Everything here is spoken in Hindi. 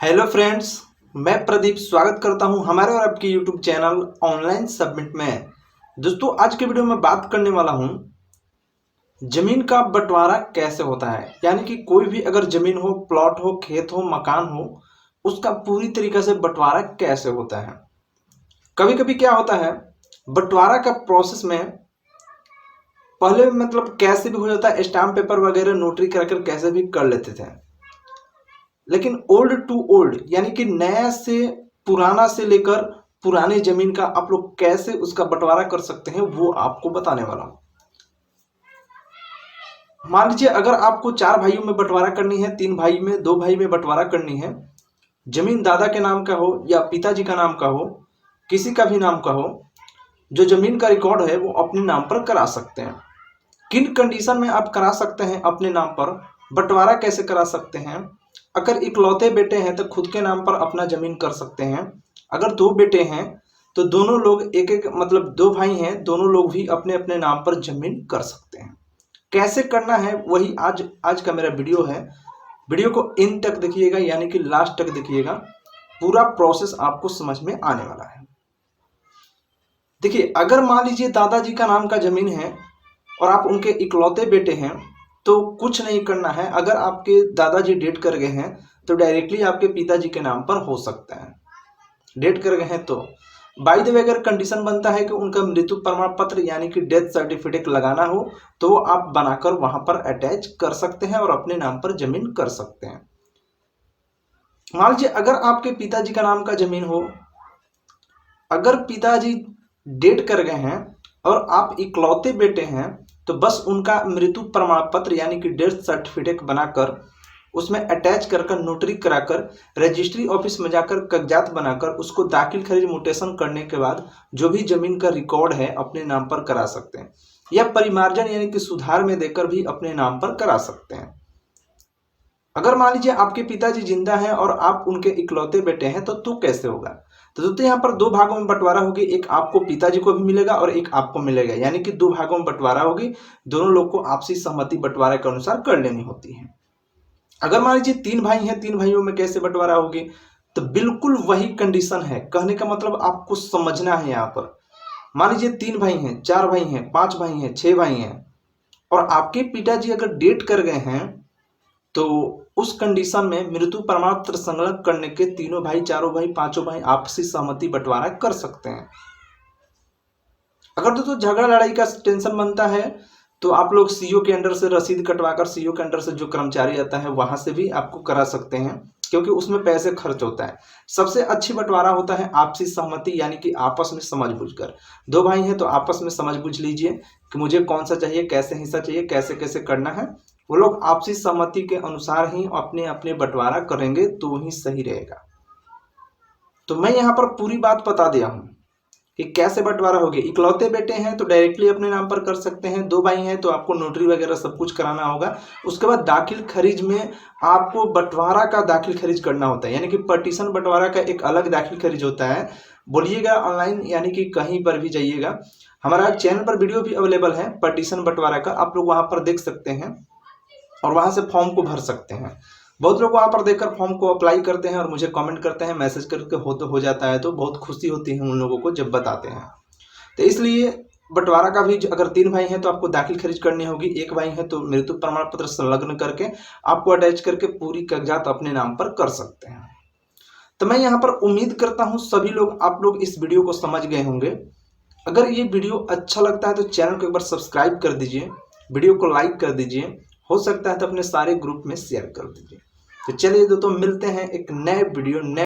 हेलो फ्रेंड्स, मैं प्रदीप स्वागत करता हूं हमारे और आपके यूट्यूब चैनल ऑनलाइन सबमिट में। दोस्तों, आज के वीडियो में बात करने वाला हूं जमीन का बंटवारा कैसे होता है। यानी कि कोई भी अगर जमीन हो, प्लॉट हो, खेत हो, मकान हो, उसका पूरी तरीके से बंटवारा कैसे होता है। कभी कभी क्या होता है, बंटवारा का प्रोसेस में पहले कैसे भी हो जाता है, स्टाम्प पेपर वगैरह नोटरी कराकर कैसे भी कर लेते थे। लेकिन ओल्ड टू ओल्ड यानी कि नया से पुराना से लेकर पुराने जमीन का आप लोग कैसे उसका बंटवारा कर सकते हैं वो आपको बताने वाला हूं। मान लीजिए अगर आपको 4 भाइयों में बंटवारा करनी है, 3 भाई में, 2 भाई में बंटवारा करनी है, जमीन दादा के नाम का हो या पिताजी का नाम का हो, किसी का भी नाम का हो, जो जमीन का रिकॉर्ड है वो अपने नाम पर करा सकते हैं। किन कंडीशन में आप करा सकते हैं अपने नाम पर बंटवारा कैसे करा सकते हैं। अगर इकलौते बेटे हैं तो खुद के नाम पर अपना जमीन कर सकते हैं। अगर 2 बेटे हैं तो दोनों लोग एक एक 2 भाई हैं, दोनों लोग भी अपने अपने नाम पर जमीन कर सकते हैं। कैसे करना है वही आज का मेरा वीडियो है। वीडियो को इन तक देखिएगा, यानी कि लास्ट तक देखिएगा, पूरा प्रोसेस आपको समझ में आने वाला है। देखिए, अगर मान लीजिए दादाजी का नाम का जमीन है और आप उनके इकलौते बेटे हैं तो कुछ नहीं करना है। अगर आपके दादाजी डेट कर गए हैं तो डायरेक्टली आपके पिताजी के नाम पर हो सकता है। डेट कर गए हैं तो बाय द वे अगर कंडीशन बनता है कि उनका मृत्यु प्रमाण पत्र यानी कि डेथ सर्टिफिकेट लगाना हो तो वो आप बनाकर वहां पर अटैच कर सकते हैं और अपने नाम पर जमीन कर सकते हैं। मान लीजिए अगर आपके पिताजी का नाम का जमीन हो, अगर पिताजी डेट कर गए हैं और आप इकलौते बेटे हैं तो बस उनका मृत्यु प्रमाण पत्र यानी कि डेथ सर्टिफिकेट बनाकर उसमें अटैच कर नोटरी कराकर रजिस्ट्री ऑफिस में जाकर कागजात बनाकर उसको दाखिल खारिज म्यूटेशन करने के बाद जो भी जमीन का रिकॉर्ड है अपने नाम पर करा सकते हैं, या परिमार्जन यानी कि सुधार में देकर भी अपने नाम पर करा सकते हैं। अगर मान लीजिए आपके पिताजी जिंदा हैं और आप उनके इकलौते बेटे हैं तो कैसे होगा। तो दोस्तों, यहाँ पर 2 भागों में बंटवारा होगी। एक आपको पिताजी को भी मिलेगा और एक आपको मिलेगा, यानी कि 2 भागों में बंटवारा होगी। दोनों लोग को आपसी सहमति बंटवारे के अनुसार कर लेनी होती है। अगर मान लीजिए 3 भाई हैं, 3 भाइयों में कैसे बंटवारा होगी, तो बिल्कुल वही कंडीशन है। कहने का मतलब आपको समझना है। यहाँ पर मान लीजिए 3 भाई हैं, 4 भाई हैं, 5 भाई हैं, 6 भाई हैं और आपके पिताजी अगर डेट कर गए हैं तो उस कंडीशन में मृत्यु प्रमाण पत्र संलग्न करने के तीनों भाई, चारों भाई, पांचों भाई आपसी सहमति बंटवारा कर सकते हैं। अगर दोस्तों झगड़ा लड़ाई का टेंशन बनता है तो आप लोग सीओ के अंडर से रसीद कटवाकर, सीओ के अंडर से जो कर्मचारी आता है वहां से भी आपको करा सकते हैं, क्योंकि उसमें पैसे खर्च होता है। सबसे अच्छी बंटवारा होता है आपसी सहमति, यानी कि आपस में समझ बूझ कर। 2 भाई हैं तो आपस में समझ बूझ लीजिए कि मुझे कौन सा चाहिए, कैसे हिस्सा चाहिए, कैसे कैसे करना है। वो लोग आपसी सहमति के अनुसार ही अपने अपने बंटवारा करेंगे तो ही सही रहेगा। तो मैं यहाँ पर पूरी बात बता दिया हूँ कि कैसे बंटवारा होगी। इकलौते बेटे हैं तो डायरेक्टली अपने नाम पर कर सकते हैं। 2 भाई हैं तो आपको नोटरी वगैरह सब कुछ कराना होगा। उसके बाद दाखिल खारिज में आपको बंटवारा का दाखिल खारिज करना होता है, यानी कि पार्टीशन बंटवारा का एक अलग दाखिल खारिज होता है। बोलिएगा ऑनलाइन, यानी कि कहीं पर भी जाइएगा, हमारा चैनल पर वीडियो भी अवेलेबल है पार्टीशन बंटवारा का, आप लोग वहां पर देख सकते हैं और वहां से फॉर्म को भर सकते हैं। बहुत लोग वहां पर देखकर फॉर्म को अप्लाई करते हैं और मुझे कमेंट करते हैं, मैसेज करके हो जाता है तो बहुत खुशी होती है उन लोगों को जब बताते हैं। तो इसलिए बंटवारा का भी अगर 3 भाई हैं तो आपको दाखिल खारिज करनी होगी, 1 भाई है तो मृत्यु प्रमाण पत्र संलग्न करके आपको अटैच करके पूरी कागजात अपने नाम पर कर सकते हैं। तो मैं यहाँ पर उम्मीद करता हूँ सभी लोग, आप लोग इस वीडियो को समझ गए होंगे। अगर ये वीडियो अच्छा लगता है तो चैनल को एक बार सब्सक्राइब कर दीजिए, वीडियो को लाइक कर दीजिए, हो सकता है तो अपने सारे ग्रुप में शेयर कर दीजिए। तो चलिए दोस्तों, मिलते हैं एक नए वीडियो नए